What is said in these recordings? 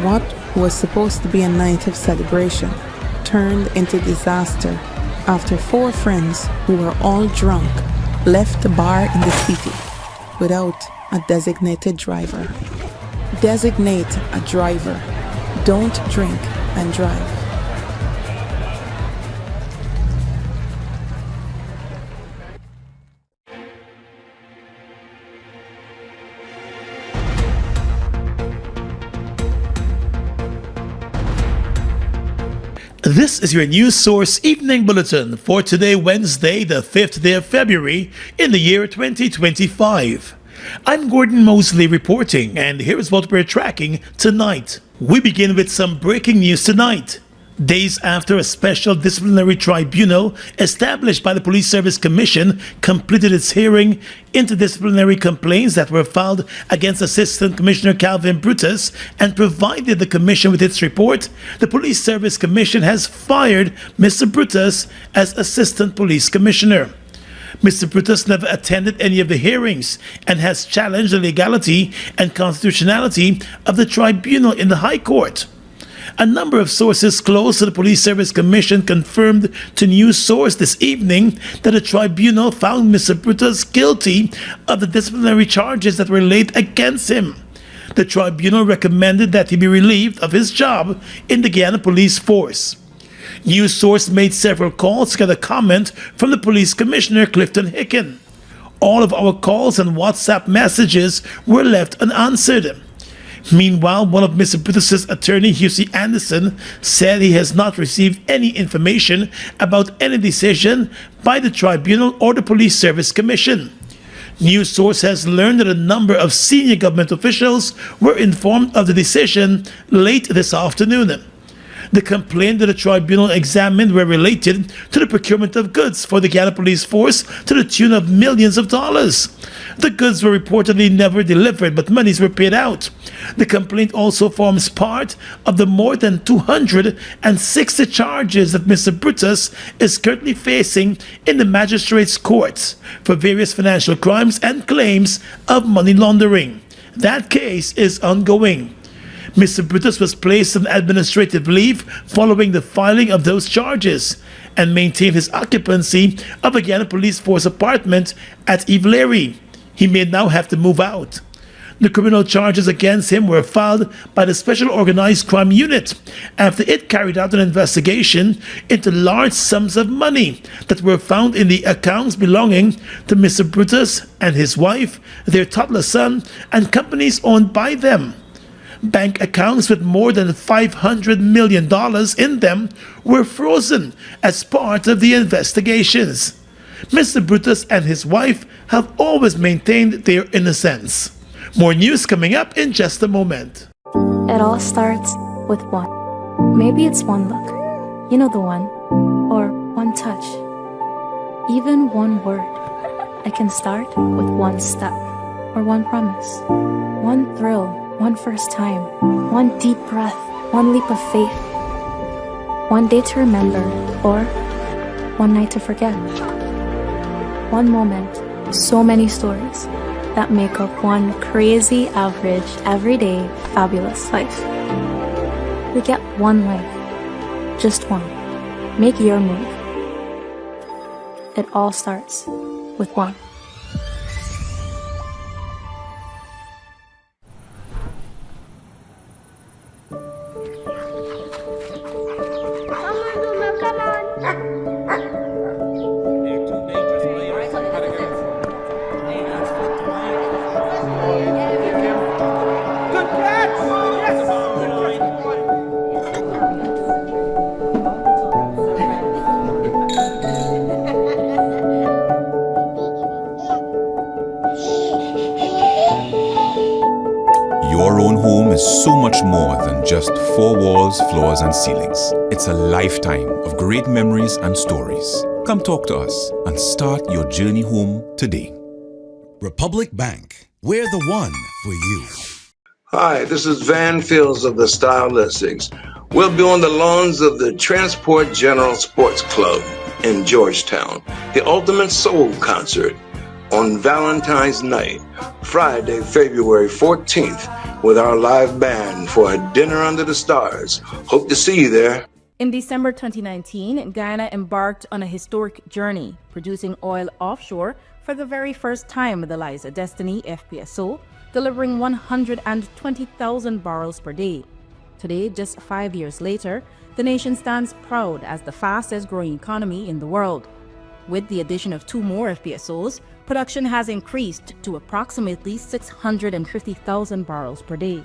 What was supposed to be a night of celebration turned into disaster after 4 friends who were all drunk left the bar in the city without a designated driver. Designate a driver. Don't drink and drive. This is your News Source Evening Bulletin for today, Wednesday, the 5th day of February in the year 2025. I'm Gordon Mosley reporting, and here is what we're tracking tonight. We begin with some breaking news tonight. Days after a special disciplinary tribunal established by the Police Service Commission completed its hearing into disciplinary complaints that were filed against Assistant Commissioner Calvin Brutus and provided the Commission with its report, the Police Service Commission has fired Mr. Brutus as Assistant Police Commissioner. Mr. Brutus never attended any of the hearings and has challenged the legality and constitutionality of the tribunal in the High Court. A number of sources close to the Police Service Commission confirmed to News Source this evening that the tribunal found Mr. Brutus guilty of the disciplinary charges that were laid against him. The tribunal recommended that he be relieved of his job in the Guyana Police Force. News Source made several calls to get a comment from the Police Commissioner Clifton Hicken. All of our calls and WhatsApp messages were left unanswered. Meanwhile, one of Mr. Brutus's attorney, Husey Anderson, said he has not received any information about any decision by the tribunal or the Police Service Commission. News Source has learned that a number of senior government officials were informed of the decision late this afternoon. The complaints that the tribunal examined were related to the procurement of goods for the Guyana Police Force to the tune of millions of dollars. The goods were reportedly never delivered, but monies were paid out. The complaint also forms part of the more than 260 charges that Mr. Brutus is currently facing in the magistrates' courts for various financial crimes and claims of money laundering. That case is ongoing. Mr. Brutus was placed on administrative leave following the filing of those charges and maintained his occupancy of a Guyana Police Force apartment at Ivleri. He may now have to move out. The criminal charges against him were filed by the Special Organized Crime Unit after it carried out an investigation into large sums of money that were found in the accounts belonging to Mr. Brutus and his wife, their toddler son, and companies owned by them. Bank accounts with more than $500 million in them were frozen as part of the investigations. Mr. Brutus and his wife have always maintained their innocence. More news coming up in just a moment. It all starts with one. Maybe it's one look, you know the one, or one touch, even one word. It can start with one step, or one promise, one thrill, one first time, one deep breath, one leap of faith, one day to remember, or one night to forget. One moment, so many stories that make up one crazy, average, everyday, fabulous life. We get one life, just one. Make your move. It all starts with one. Your own home is so much more than just 4 walls, floors, and ceilings. It's a lifetime of great memories and stories. Come talk to us and start your journey home today. Republic Bank, we're the one for you. Hi, this is Van Fields of the Style Listings. We'll be on the lawns of the Transport General Sports Club in Georgetown. The Ultimate Soul Concert on Valentine's Night, Friday, February 14th. with our live band for a dinner under the stars. Hope to see you there. In December 2019, Guyana embarked on a historic journey, producing oil offshore for the very first time with the Liza Destiny FPSO, delivering 120,000 barrels per day. Today, just 5 years later, the nation stands proud as the fastest growing economy in the world. With the addition of 2 more FPSOs, production has increased to approximately 650,000 barrels per day.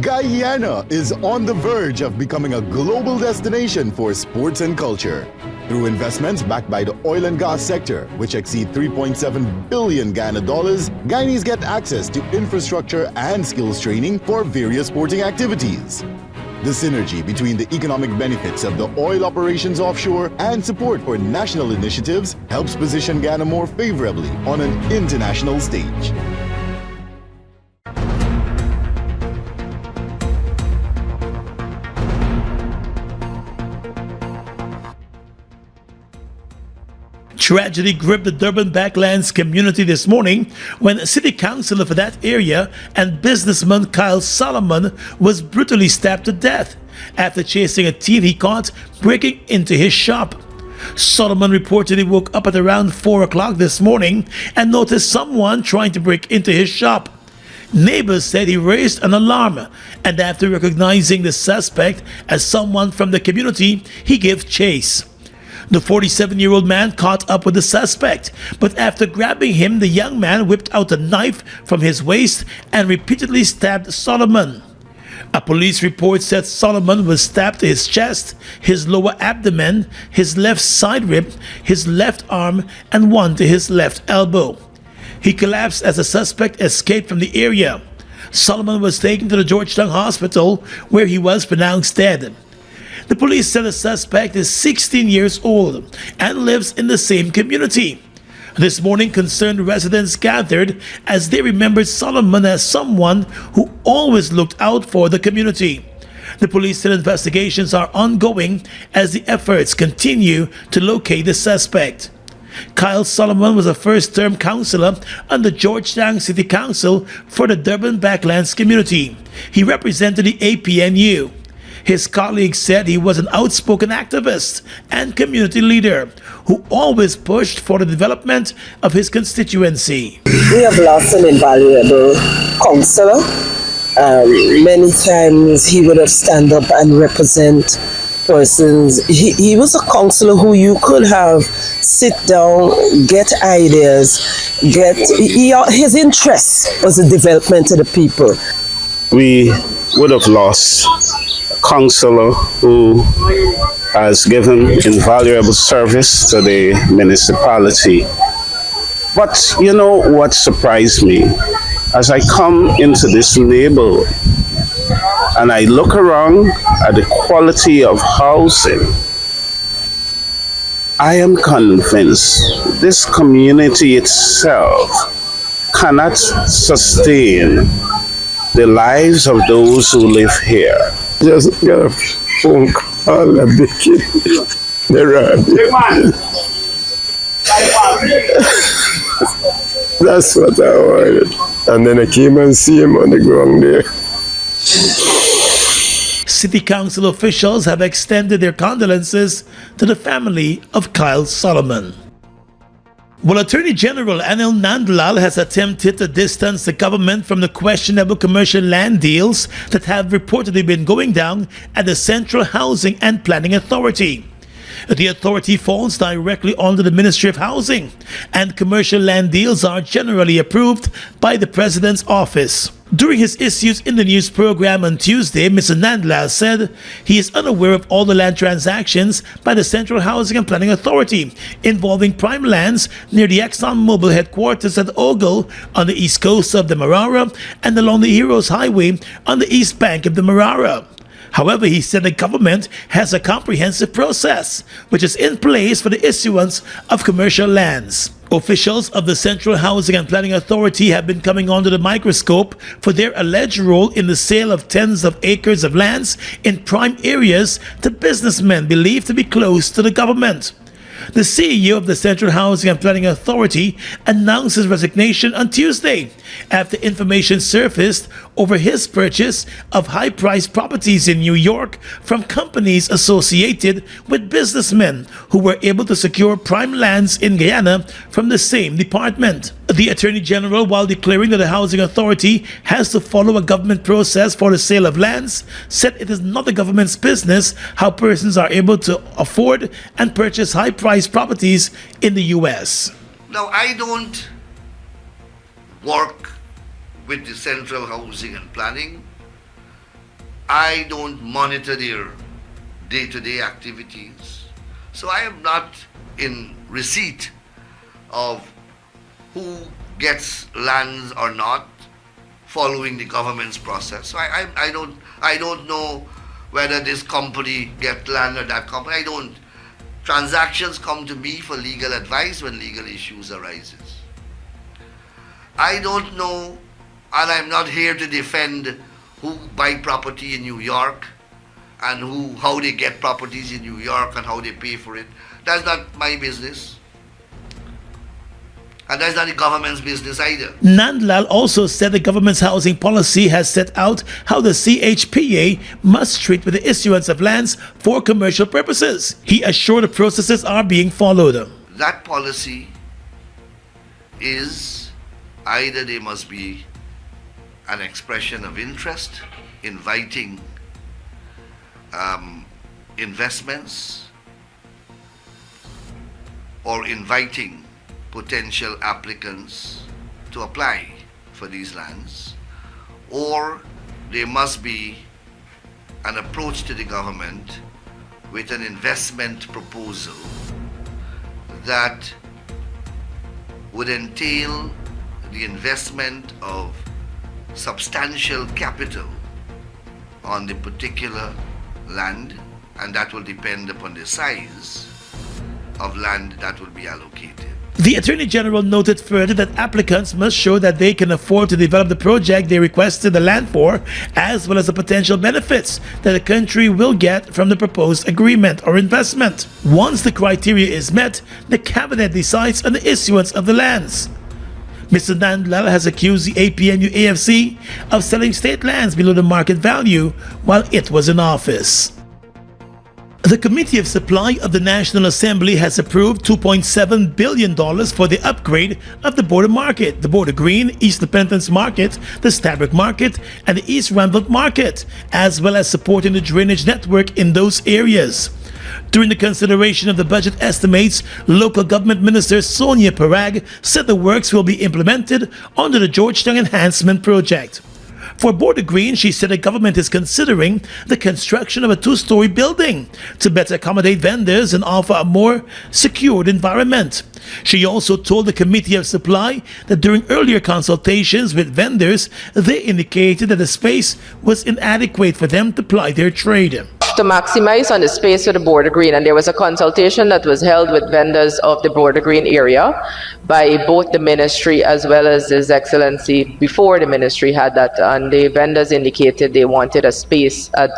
Guyana is on the verge of becoming a global destination for sports and culture. Through investments backed by the oil and gas sector, which exceed $3.7 billion Ghana dollars, Guyanese get access to infrastructure and skills training for various sporting activities. The synergy between the economic benefits of the oil operations offshore and support for national initiatives helps position Ghana more favorably on an international stage. Tragedy gripped the Durban Backlands community this morning when City Councillor for that area and businessman Kyle Solomon was brutally stabbed to death after chasing a thief he caught breaking into his shop. Solomon reportedly woke up at around 4 o'clock this morning and noticed someone trying to break into his shop. Neighbors said he raised an alarm, and after recognizing the suspect as someone from the community, he gave chase. The 47-year-old man caught up with the suspect, but after grabbing him, the young man whipped out a knife from his waist and repeatedly stabbed Solomon. A police report said Solomon was stabbed to his chest, his lower abdomen, his left side rib, his left arm, and one to his left elbow. He collapsed as the suspect escaped from the area. Solomon was taken to the Georgetown Hospital, where he was pronounced dead. The police said the suspect is 16 years old and lives in the same community. This morning, concerned residents gathered as they remembered Solomon as someone who always looked out for the community. The police said investigations are ongoing as the efforts continue to locate the suspect. Kyle Solomon was a first-term councillor on the Georgetown City Council for the Durban Backlands community. He represented the APNU. His colleagues said he was an outspoken activist and community leader who always pushed for the development of his constituency. We have lost an invaluable councillor. Many times he would have stand up and represent persons. He was a councillor who you could have sit down, get ideas, his interest was the development of the people. We would have lost councillor who has given invaluable service to the municipality. But you know what surprised me? As I come into this neighborhood and I look around at the quality of housing, I am convinced this community itself cannot sustain the lives of those who live here. Just got a phone call at the That's what I wanted. And then I came and see him on the ground there. City Council officials have extended their condolences to the family of Kyle Solomon. Well, Attorney General Anil Nandlal has attempted to distance the government from the questionable commercial land deals that have reportedly been going down at the Central Housing and Planning Authority. The authority falls directly under the Ministry of Housing, and commercial land deals are generally approved by the President's office. During his Issues in the News program on Tuesday, Mr. Nandlal said he is unaware of all the land transactions by the Central Housing and Planning Authority involving prime lands near the ExxonMobil headquarters at Ogle on the east coast of the Marara and along the Heroes Highway on the east bank of the Marara. However, he said the government has a comprehensive process which is in place for the issuance of commercial lands. Officials of the Central Housing and Planning Authority have been coming under the microscope for their alleged role in the sale of tens of acres of lands in prime areas to businessmen believed to be close to the government. The CEO of the Central Housing and Planning Authority announced his resignation on Tuesday after information surfaced over his purchase of high-priced properties in New York from companies associated with businessmen who were able to secure prime lands in Guyana from the same department. The Attorney General, while declaring that the Housing Authority has to follow a government process for the sale of lands, said it is not the government's business how persons are able to afford and purchase high-priced properties in the U.S. Now, I don't work with the Central Housing and Planning. I don't monitor their day-to-day activities. So I am not in receipt of who gets lands or not following the government's process. So I don't know whether this company gets land or that company. I don't. Transactions come to me for legal advice when legal issues arises. I don't know, and I'm not here to defend who buy property in New York and how they get properties in New York and how they pay for it. That's not my business. And that's not the government's business either. Nandlal also said the government's housing policy has set out how the CHPA must treat with the issuance of lands for commercial purposes. He assured the processes are being followed. That policy is either they must be an expression of interest, inviting investments, or inviting potential applicants to apply for these lands, or there must be an approach to the government with an investment proposal that would entail the investment of substantial capital on the particular land, and that will depend upon the size of land that will be allocated. The Attorney General noted further that applicants must show that they can afford to develop the project they requested the land for, as well as the potential benefits that the country will get from the proposed agreement or investment. Once the criteria is met, the Cabinet decides on the issuance of the lands. Mr. Nandlal has accused the APNU-AFC of selling state lands below the market value while it was in office. The Committee of Supply of the National Assembly has approved $2.7 billion for the upgrade of the border market, the Border Green, East Independence Market, the Stabroek Market, and the East Randolph Market, as well as supporting the drainage network in those areas. During the consideration of the budget estimates, Local Government Minister Sonia Parag said the works will be implemented under the Georgetown Enhancement Project. For Border Green, she said the government is considering the construction of a two-story building to better accommodate vendors and offer a more secured environment. She also told the Committee of Supply that during earlier consultations with vendors, they indicated that the space was inadequate for them to ply their trade. To maximize on the space for the Border Green, and there was a consultation that was held with vendors of the Border Green area by both the ministry as well as His Excellency before the ministry had that, and the vendors indicated they wanted a space, a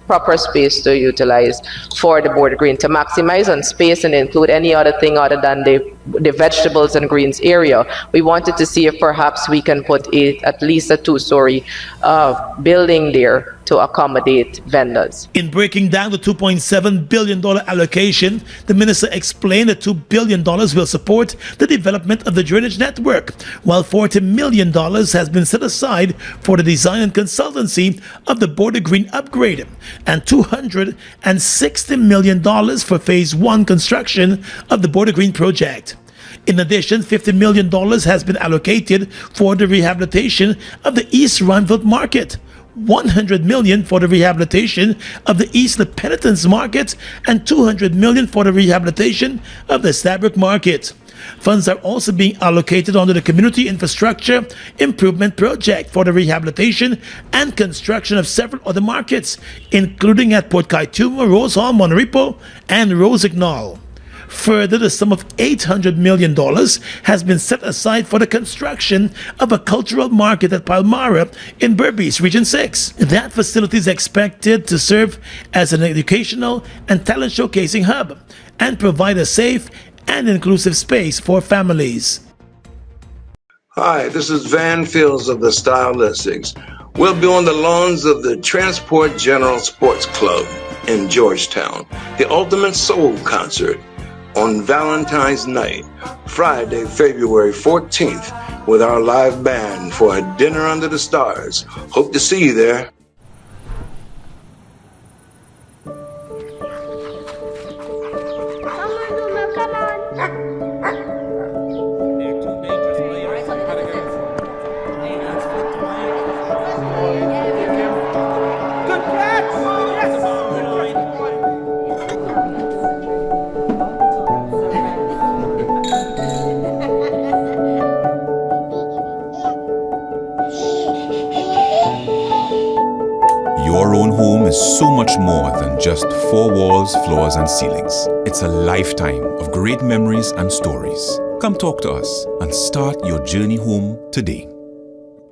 proper space to utilize for the Border Green, to maximize on space and include any other thing other than the vegetables and greens area. We wanted to see if perhaps we can put at least a two-story building there to accommodate vendors. In breaking down the $2.7 billion allocation, the minister explained that $2 billion will support the development of the drainage network, while $40 million has been set aside for the design and consultancy of the Border Green upgrade, and $260 million for Phase 1 construction of the Border Green project. In addition, $50 million has been allocated for the rehabilitation of the East Randolph Market, $100 million for the rehabilitation of the East Independence Market, and $200 million for the rehabilitation of the Stabroek Market. Funds are also being allocated under the Community Infrastructure Improvement Project for the rehabilitation and construction of several other markets, including at Port Kaituma, Rose Hall, Monoripo, and Rosignol. Further, the sum of $800 million has been set aside for the construction of a cultural market at Palmyra in Berbice, Region 6. That facility is expected to serve as an educational and talent showcasing hub and provide a safe and inclusive space for families. Hi, this is Van Fields of the Style Listings. We'll be on the lawns of the Transport General Sports Club in Georgetown. The Ultimate Soul Concert on Valentine's Night, Friday, February 14th, with our live band for a dinner under the stars. Hope to see you there. Your own home is so much more than just four walls, floors, and ceilings. It's a lifetime of great memories and stories. Come talk to us and start your journey home today.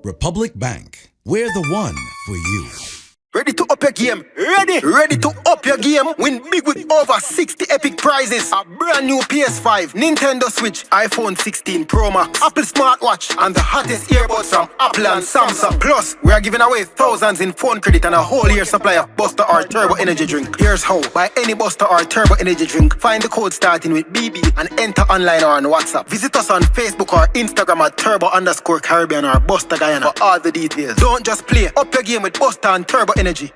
Republic Bank, we're the one for you. Ready to up your game? Ready to up your game? Win big with over 60 epic prizes. A brand new PS5, Nintendo Switch, iPhone 16 Pro Max, Apple smartwatch, and the hottest earbuds from Apple and Samsung. Plus, we are giving away thousands in phone credit and a whole year supply of Buster or Turbo Energy drink. Here's how. Buy any Buster or Turbo Energy drink, find the code starting with BB and enter online or on WhatsApp. Visit us on Facebook or Instagram at Turbo_Caribbean or Buster Guyana for all the details. Don't just play. Up your game with Buster and Turbo Energy.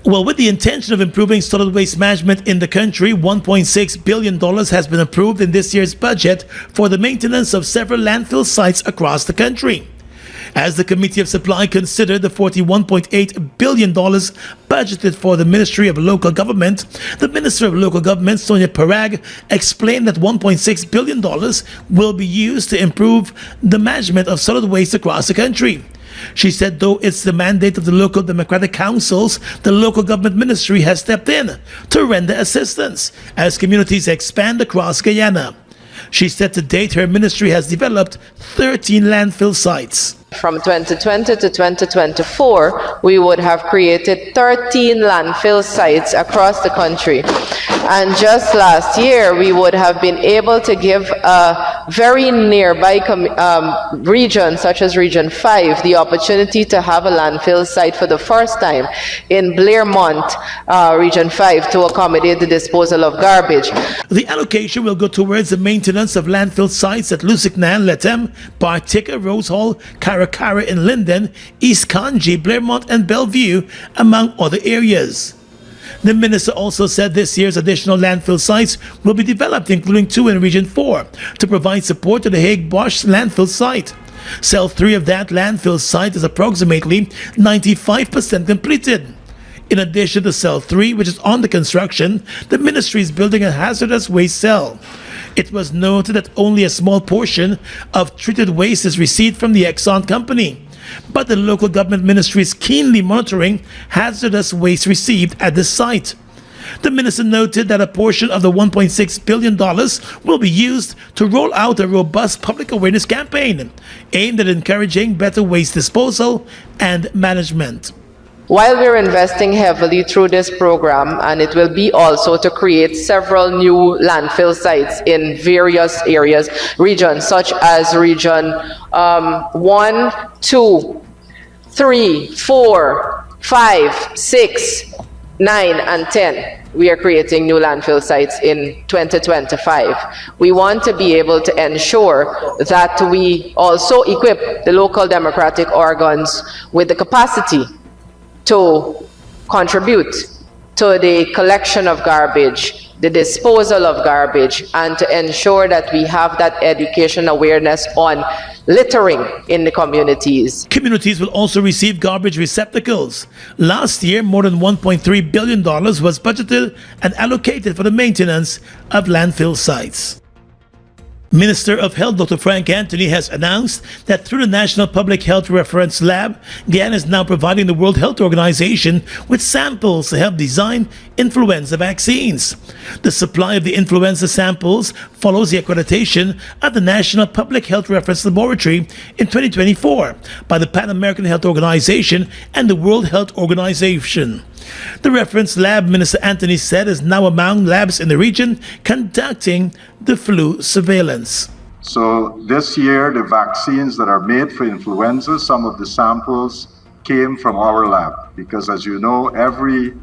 Well, with the intention of improving solid waste management in the country, $1.6 billion has been approved in this year's budget for the maintenance of several landfill sites across the country. As the Committee of Supply considered the $41.8 billion budgeted for the Ministry of Local Government, the Minister of Local Government, Sonia Parag, explained that $1.6 billion will be used to improve the management of solid waste across the country. She said though it's the mandate of the local democratic councils, the local government ministry has stepped in to render assistance as communities expand across Guyana. She said to date her ministry has developed 13 landfill sites. From 2020 to 2024, we would have created 13 landfill sites across the country. And just last year, we would have been able to give a very nearby region, such as Region 5, the opportunity to have a landfill site for the first time in Blairmont, Region 5, to accommodate the disposal of garbage. The allocation will go towards the maintenance of landfill sites at Lusignan, Lethem, Partika, Rose Hall, Karakara in Linden, East Kanji, Blairmont, and Bellevue, among other areas. The minister also said this year's additional landfill sites will be developed, including 2 in Region 4, to provide support to the Hague Bosch landfill site. Cell 3 of that landfill site is approximately 95% completed. In addition to Cell 3, which is under construction, the ministry is building a hazardous waste cell. It was noted that only a small portion of treated waste is received from the Exxon company, but the local government ministry is keenly monitoring hazardous waste received at the site. The minister noted that a portion of the $1.6 billion will be used to roll out a robust public awareness campaign aimed at encouraging better waste disposal and management. While we're investing heavily through this program, and it will be also to create several new landfill sites in various areas, regions such as Region 1, 2, 3, 4, 5, 6, 9, and 10. We are creating new landfill sites in 2025. We want to be able to ensure that we also equip the local democratic organs with the capacity to contribute to the collection of garbage, the disposal of garbage, and to ensure that we have that education awareness on littering in the communities. Communities will also receive garbage receptacles. Last year, more than $1.3 billion was budgeted and allocated for the maintenance of landfill sites. Minister of Health Dr. Frank Anthony has announced that through the National Public Health Reference Lab, Guyana is now providing the World Health Organization with samples to help design influenza vaccines. The supply of the influenza samples follows the accreditation at the National Public Health Reference Laboratory in 2024 by the Pan American Health Organization and the World Health Organization. The reference lab, Minister Anthony said, is now among labs in the region conducting the flu surveillance. So this year, the vaccines that are made for influenza, some of the samples came from our lab, because as you know, every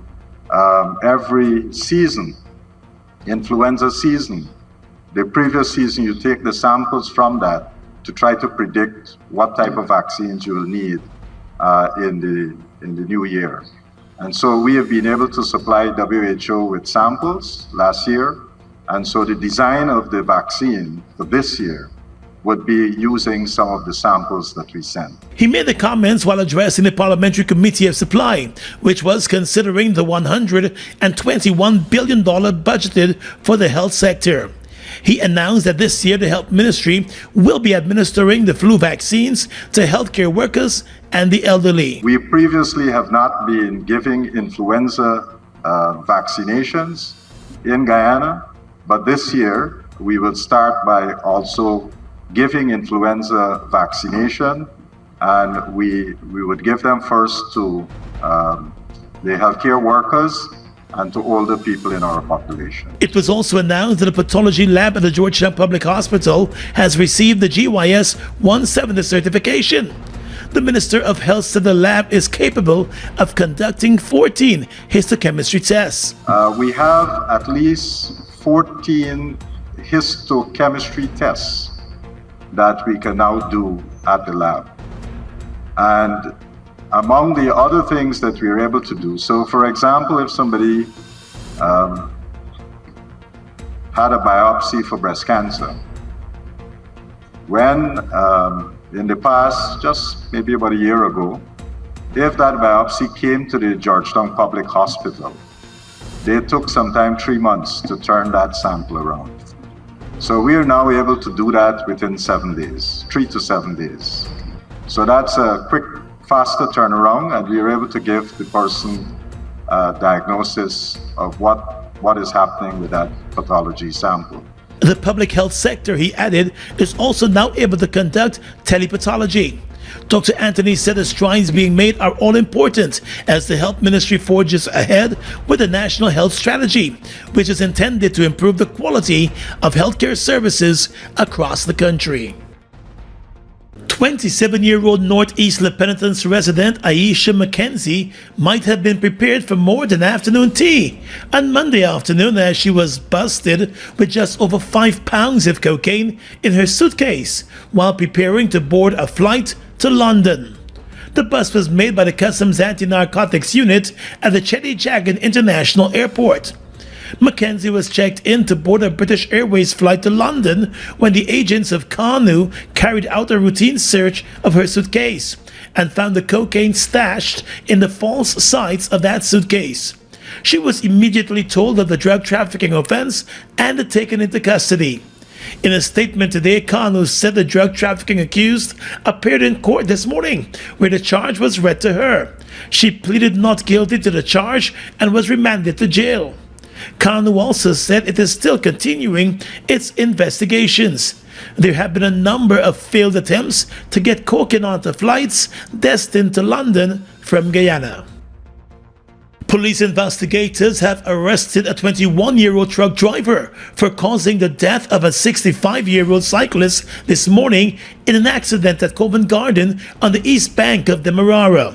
season, influenza season, the previous season, you take the samples from that to try to predict what type of vaccines you will need in the new year. And so we have been able to supply WHO with samples last year. And so the design of the vaccine for this year would be using some of the samples that we sent. He made the comments while addressing the Parliamentary Committee of Supply, which was considering the $121 billion budgeted for the health sector. He announced that this year the Health Ministry will be administering the flu vaccines to healthcare workers and the elderly. We previously have not been giving influenza vaccinations in Guyana, but this year we will start by also giving influenza vaccination, and we would give them first to the healthcare workers and to older people in our population. It was also announced that a pathology lab at the Georgetown Public Hospital has received the GYS 170 certification. The Minister of Health said the lab is capable of conducting 14 histochemistry tests. We have at least 14 histochemistry tests that we can now do at the lab. And among the other things that we are able to do, so for example, if somebody had a biopsy for breast cancer, when in the past, just maybe about a year ago, if that biopsy came to the Georgetown Public Hospital, they took sometime 3 months to turn that sample around. So we are now able to do that within 7 days, 3 to 7 days. So that's a quick, faster turnaround, and we are able to give the person a diagnosis of what is happening with that pathology sample. The public health sector, he added, is also now able to conduct telepathology. Dr. Anthony said the strides being made are all important as the Health Ministry forges ahead with the National Health Strategy, which is intended to improve the quality of healthcare services across the country. 27-year-old Northeast La Penitence resident Aisha Mackenzie might have been prepared for more than afternoon tea on Monday afternoon as she was busted with just over 5 pounds of cocaine in her suitcase while preparing to board a flight to London. The bust was made by the Customs Anti-Narcotics Unit at the Chetty Jagan International Airport. Mackenzie was checked in to board a British Airways flight to London when the agents of KANU carried out a routine search of her suitcase and found the cocaine stashed in the false sides of that suitcase. She was immediately told of the drug trafficking offense and taken into custody. In a statement today, KANU said the drug trafficking accused appeared in court this morning, where the charge was read to her. She pleaded not guilty to the charge and was remanded to jail. KANU also said it is still continuing its investigations. There have been a number of failed attempts to get cocaine onto flights destined to London from Guyana. Police investigators have arrested a 21-year-old truck driver for causing the death of a 65-year-old cyclist this morning in an accident at Covent Garden on the east bank of the Demerara.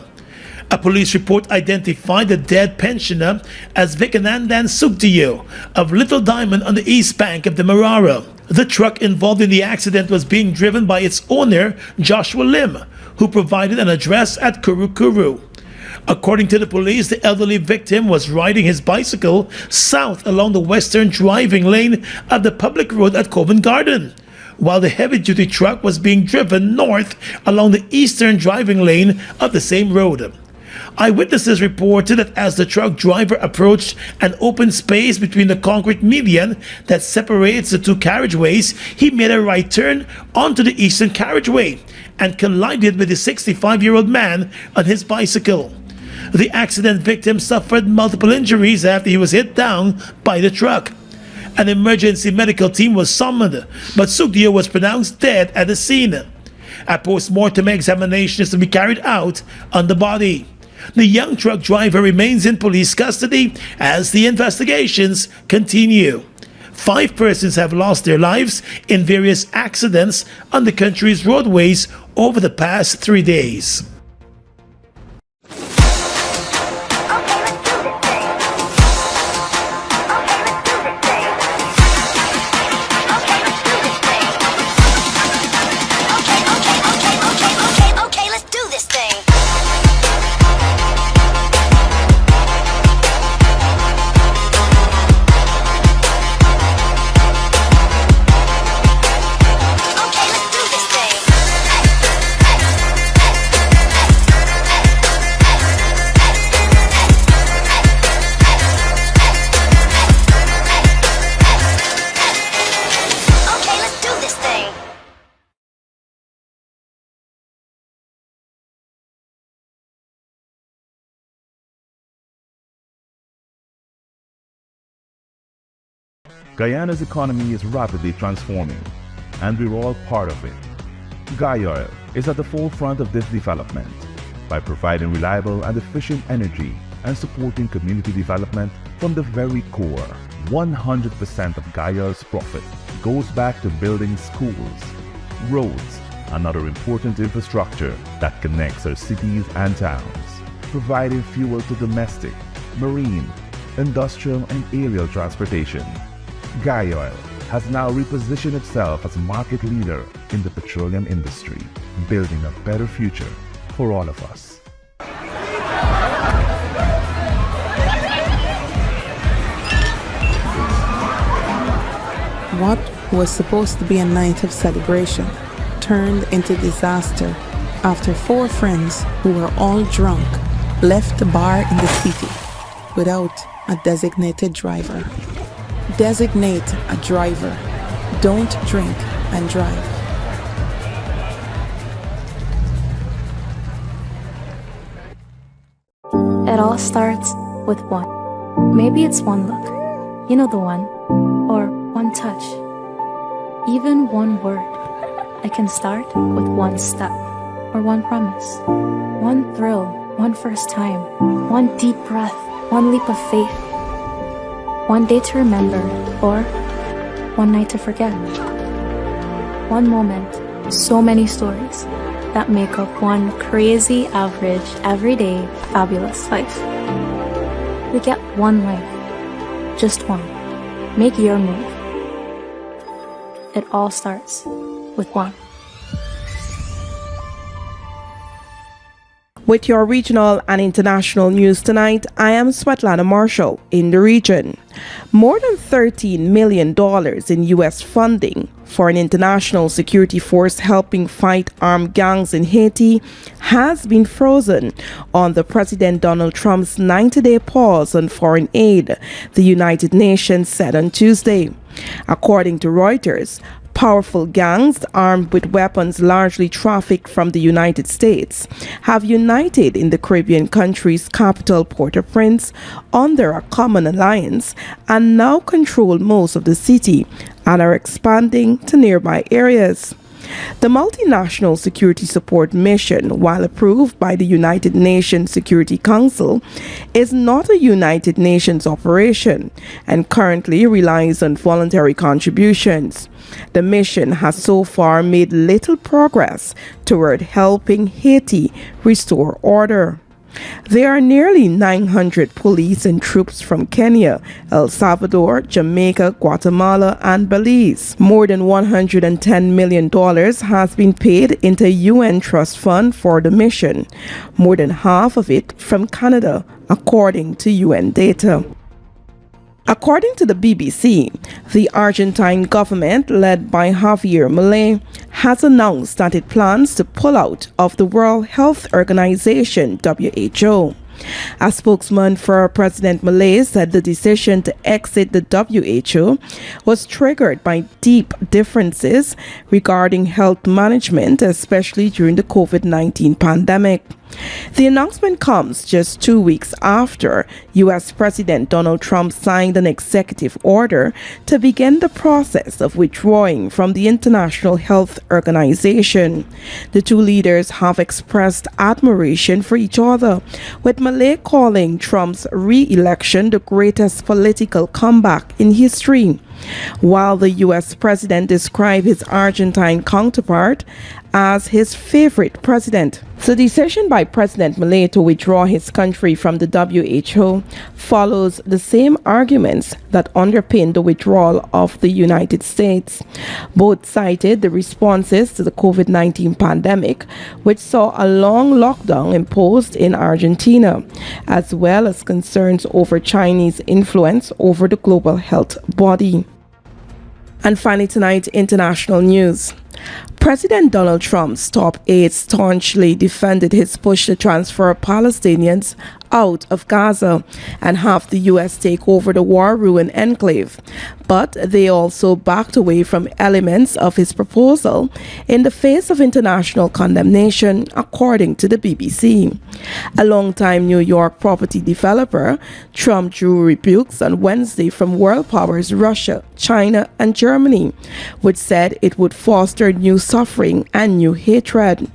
A police report identified the dead pensioner as Vikanandan Sugdiyo of Little Diamond on the east bank of the Demerara. The truck involved in the accident was being driven by its owner, Joshua Lim, who provided an address at Kurukuru. According to the police, the elderly victim was riding his bicycle south along the western driving lane of the public road at Covent Garden, while the heavy-duty truck was being driven north along the eastern driving lane of the same road. Eyewitnesses reported that as the truck driver approached an open space between the concrete median that separates the two carriageways, he made a right turn onto the eastern carriageway and collided with a 65-year-old man on his bicycle. The accident victim suffered multiple injuries after he was hit down by the truck. An emergency medical team was summoned, but Sugdio was pronounced dead at the scene. A post-mortem examination is to be carried out on the body. The young truck driver remains in police custody as the investigations continue. 5 persons have lost their lives in various accidents on the country's roadways over the past 3 days. Guyana's economy is rapidly transforming, and we're all part of it. Guyoil is at the forefront of this development by providing reliable and efficient energy and supporting community development from the very core. 100% of Guyoil's profit goes back to building schools, roads, and other important infrastructure that connects our cities and towns, providing fuel to domestic, marine, industrial, and aerial transportation. Guyoil has now repositioned itself as a market leader in the petroleum industry, building a better future for all of us. What was supposed to be a night of celebration turned into disaster after 4 friends who were all drunk left the bar in the city without a designated driver. Designate a driver. Don't drink and drive. It all starts with one. Maybe it's one look, you know the one, or one touch, even one word. I can start with one step, or one promise, one thrill, one first time, one deep breath, one leap of faith. One day to remember, or one night to forget. One moment, so many stories that make up one crazy, average, everyday, fabulous life. We get one life, just one. Make your move. It all starts with one. With your regional and international news tonight, I am Svetlana Marshall in the region. More than $13 million in U.S. funding for an international security force helping fight armed gangs in Haiti has been frozen on the President Donald Trump's 90-day pause on foreign aid, the United Nations said on Tuesday. According to Reuters, powerful gangs armed with weapons largely trafficked from the United States have united in the Caribbean country's capital Port-au-Prince under a common alliance and now control most of the city and are expanding to nearby areas. The multinational security support mission, while approved by the United Nations Security Council, is not a United Nations operation and currently relies on voluntary contributions. The mission has so far made little progress toward helping Haiti restore order. There are nearly 900 police and troops from Kenya, El Salvador, Jamaica, Guatemala, and Belize. More than $110 million has been paid into a UN trust fund for the mission, more than half of it from Canada, according to UN data. According to the BBC, the Argentine government, led by Javier Milei, has announced that it plans to pull out of the World Health Organization, WHO. A spokesman for President Malay said the decision to exit the WHO was triggered by deep differences regarding health management, especially during the COVID-19 pandemic. The announcement comes just 2 weeks after U.S. President Donald Trump signed an executive order to begin the process of withdrawing from the International Health Organization. The two leaders have expressed admiration for each other, with Malay calling Trump's re-election the greatest political comeback in history, while the U.S. president described his Argentine counterpart as his favorite president. The decision by President Malay to withdraw his country from the WHO follows the same arguments that underpin the withdrawal of the United States. Both cited the responses to the COVID-19 pandemic, which saw a long lockdown imposed in Argentina, as well as concerns over Chinese influence over the global health body. And finally tonight, international news. President Donald Trump's top aide staunchly defended his push to transfer Palestinians out of Gaza and have the U.S. take over the war-ruined enclave. But they also backed away from elements of his proposal in the face of international condemnation, according to the BBC. A longtime New York property developer, Trump drew rebukes on Wednesday from world powers Russia, China, and Germany, which said it would foster new suffering and new hatred.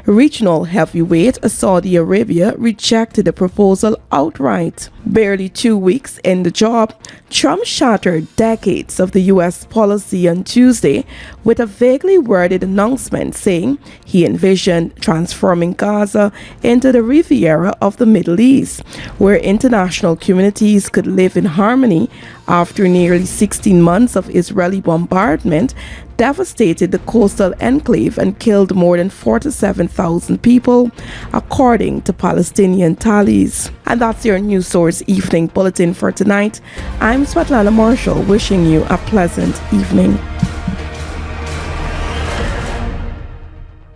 Regional heavyweight Saudi Arabia rejected the proposal outright. Barely 2 weeks in the job, Trump shattered decades of the U.S. policy on Tuesday with a vaguely worded announcement saying he envisioned transforming Gaza into the Riviera of the Middle East, where international communities could live in harmony after nearly 16 months of Israeli bombardment devastated the coastal enclave and killed more than 47,000 people, according to Palestinian tallies. And that's your News Source Evening Bulletin for tonight. I'm Svetlana Marshall, wishing you a pleasant evening.